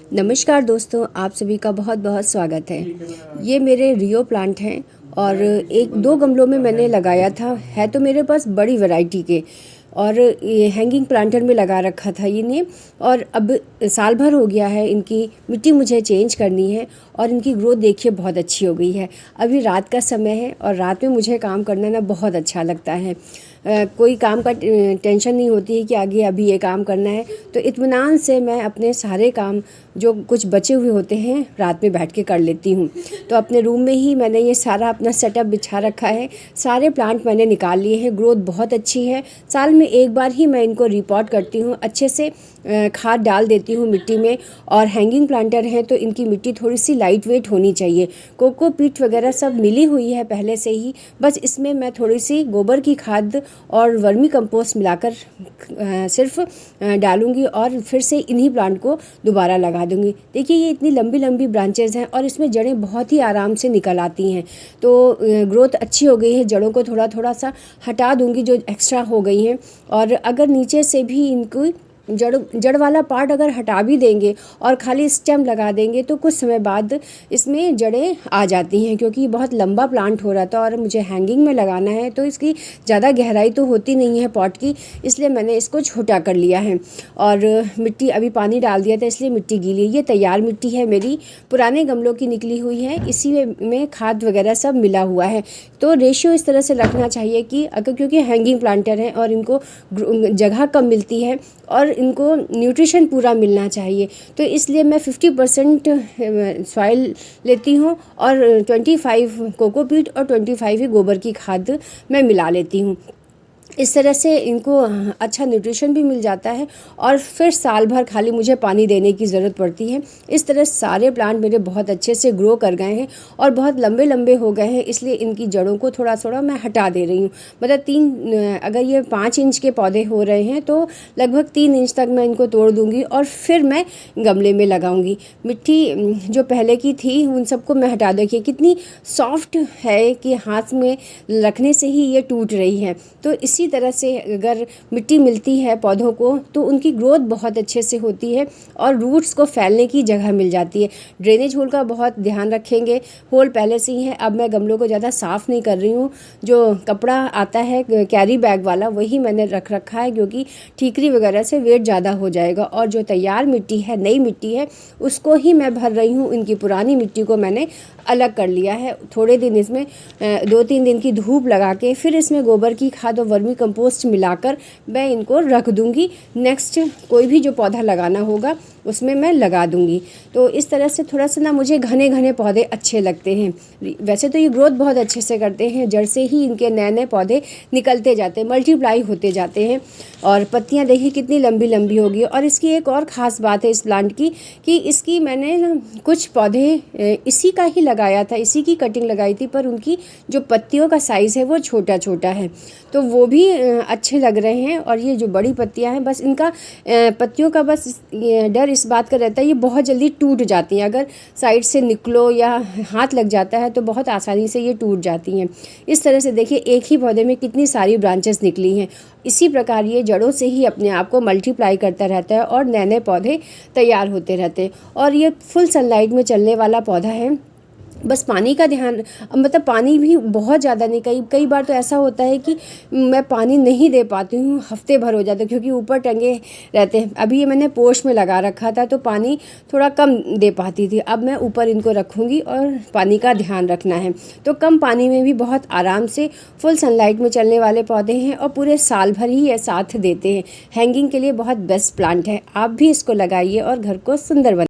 नमस्कार दोस्तों, आप सभी का बहुत बहुत स्वागत है। ये मेरे रियो प्लांट हैं और एक दो गमलों में मैंने लगाया था। है तो मेरे पास बड़ी वैरायटी के, और ये हैंगिंग प्लांटर में लगा रखा था इन्हें। और अब साल भर हो गया है, इनकी मिट्टी मुझे चेंज करनी है और इनकी ग्रोथ देखिए बहुत अच्छी हो गई है। अभी रात का समय है और रात में मुझे काम करना ना बहुत अच्छा लगता है। कोई काम का टेंशन नहीं होती है कि आगे अभी ये काम करना है, तो इत्मीनान से मैं अपने सारे काम जो कुछ बचे हुए होते हैं रात में बैठ के कर लेती हूँ। तो अपने रूम में ही मैंने ये सारा अपना सेटअप बिछा रखा है। सारे प्लांट मैंने निकाल लिए हैं, ग्रोथ बहुत अच्छी है। साल में एक बार ही मैं इनको रिपोर्ट करती हूँ, अच्छे से खाद डाल देती हूँ मिट्टी में। और हैंगिंग प्लांटर हैं तो इनकी मिट्टी थोड़ी सी लाइट वेट होनी चाहिए। कोकोपीट वगैरह सब मिली हुई है पहले से ही, बस इसमें मैं थोड़ी सी गोबर की खाद और वर्मी कंपोस्ट मिलाकर सिर्फ डालूंगी और फिर से इन्हीं प्लांट को दोबारा लगा दूंगी। देखिए ये इतनी लंबी लंबी ब्रांचेज़ हैं और इसमें जड़ें बहुत ही आराम से निकल आती हैं। तो ग्रोथ अच्छी हो गई है। जड़ों को थोड़ा थोड़ा सा हटा दूंगी जो एक्स्ट्रा हो गई हैं। और अगर नीचे से भी इनको जड़ वाला पार्ट अगर हटा भी देंगे और खाली स्टेम लगा देंगे तो कुछ समय बाद इसमें जड़ें आ जाती हैं, क्योंकि बहुत लंबा प्लांट हो रहा था और मुझे हैंगिंग में लगाना है तो इसकी ज़्यादा गहराई तो होती नहीं है पॉट की, इसलिए मैंने इसको छोटा कर लिया है। और मिट्टी अभी पानी डाल दिया था इसलिए मिट्टी गीली है। ये तैयार मिट्टी है मेरी, पुराने गमलों की निकली हुई है, इसी में खाद वगैरह सब मिला हुआ है। तो रेशियो इस तरह से रखना चाहिए कि अगर, क्योंकि हैंगिंग प्लांटर हैं और इनको जगह कम मिलती है और इनको न्यूट्रिशन पूरा मिलना चाहिए, तो इसलिए मैं 50% सॉइल लेती हूँ और 25 कोकोपीट और 25 ही गोबर की खाद मैं मिला लेती हूँ। इस तरह से इनको अच्छा न्यूट्रिशन भी मिल जाता है और फिर साल भर खाली मुझे पानी देने की ज़रूरत पड़ती है। इस तरह सारे प्लांट मेरे बहुत अच्छे से ग्रो कर गए हैं और बहुत लंबे लंबे हो गए हैं, इसलिए इनकी जड़ों को थोड़ा थोड़ा मैं हटा दे रही हूँ। मतलब अगर ये 5 इंच के पौधे हो रहे हैं तो लगभग 3 इंच तक मैं इनको तोड़ दूँगी और फिर मैं गमले में लगाऊँगी। मिट्टी जो पहले की थी उन सबको मैं हटा दूँगी। कितनी सॉफ्ट है कि हाथ में रखने से ही ये टूट रही है। तो इसी तरह से अगर मिट्टी मिलती है पौधों को तो उनकी ग्रोथ बहुत अच्छे से होती है और रूट्स को फैलने की जगह मिल जाती है। ड्रेनेज होल का बहुत ध्यान रखेंगे। होल पहले से ही है, अब मैं गमलों को ज़्यादा साफ़ नहीं कर रही हूँ। जो कपड़ा आता है कैरी बैग वाला वही मैंने रख रखा है, क्योंकि ठीकरी वगैरह से वेट ज़्यादा हो जाएगा। और जो तैयार मिट्टी है, नई मिट्टी है, उसको ही मैं भर रही हूँ। इनकी पुरानी मिट्टी को मैंने अलग कर लिया है। थोड़े दिन इसमें 2-3 दिन की धूप लगा के फिर इसमें गोबर की खाद और वर्मी कंपोस्ट मिलाकर मैं इनको रख दूंगी। नेक्स्ट कोई भी जो पौधा लगाना होगा उसमें मैं लगा दूंगी। तो इस तरह से थोड़ा सा ना मुझे घने घने पौधे अच्छे लगते हैं। वैसे तो ये ग्रोथ बहुत अच्छे से करते हैं, जड़ से ही इनके नए नए पौधे निकलते जाते हैं, मल्टीप्लाई होते जाते हैं। और पत्तियां देखिए कितनी लंबी लंबी होगी। और इसकी एक और ख़ास बात है इस प्लांट की कि इसकी मैंने ना कुछ पौधे इसी का ही लगाया था, इसी की कटिंग लगाई थी, पर उनकी जो पत्तियों का साइज़ है वो छोटा छोटा है, तो वो भी अच्छे लग रहे हैं। और ये जो बड़ी पत्तियां हैं, बस इनका पत्तियों का बस डर इस बात का रहता है ये बहुत जल्दी टूट जाती हैं। अगर साइड से निकलो या हाथ लग जाता है तो बहुत आसानी से ये टूट जाती हैं। इस तरह से देखिए एक ही पौधे में कितनी सारी ब्रांचेस निकली हैं। इसी प्रकार ये जड़ों से ही अपने आप को मल्टीप्लाई करता रहता है और नए नए पौधे तैयार होते रहते हैं। और ये फुल सनलाइट में चलने वाला पौधा है। बस पानी का ध्यान, मतलब पानी भी बहुत ज़्यादा नहीं, कई बार तो ऐसा होता है कि मैं पानी नहीं दे पाती हूँ, हफ्ते भर हो जाते क्योंकि ऊपर टंगे रहते हैं। अभी ये मैंने पोर्च में लगा रखा था तो पानी थोड़ा कम दे पाती थी, अब मैं ऊपर इनको रखूँगी और पानी का ध्यान रखना है। तो कम पानी में भी बहुत आराम से फुल सनलाइट में चलने वाले पौधे हैं और पूरे साल भर ही ये साथ देते हैं। हैंगिंग के लिए बहुत बेस्ट प्लांट है, आप भी इसको लगाइए और घर को सुंदर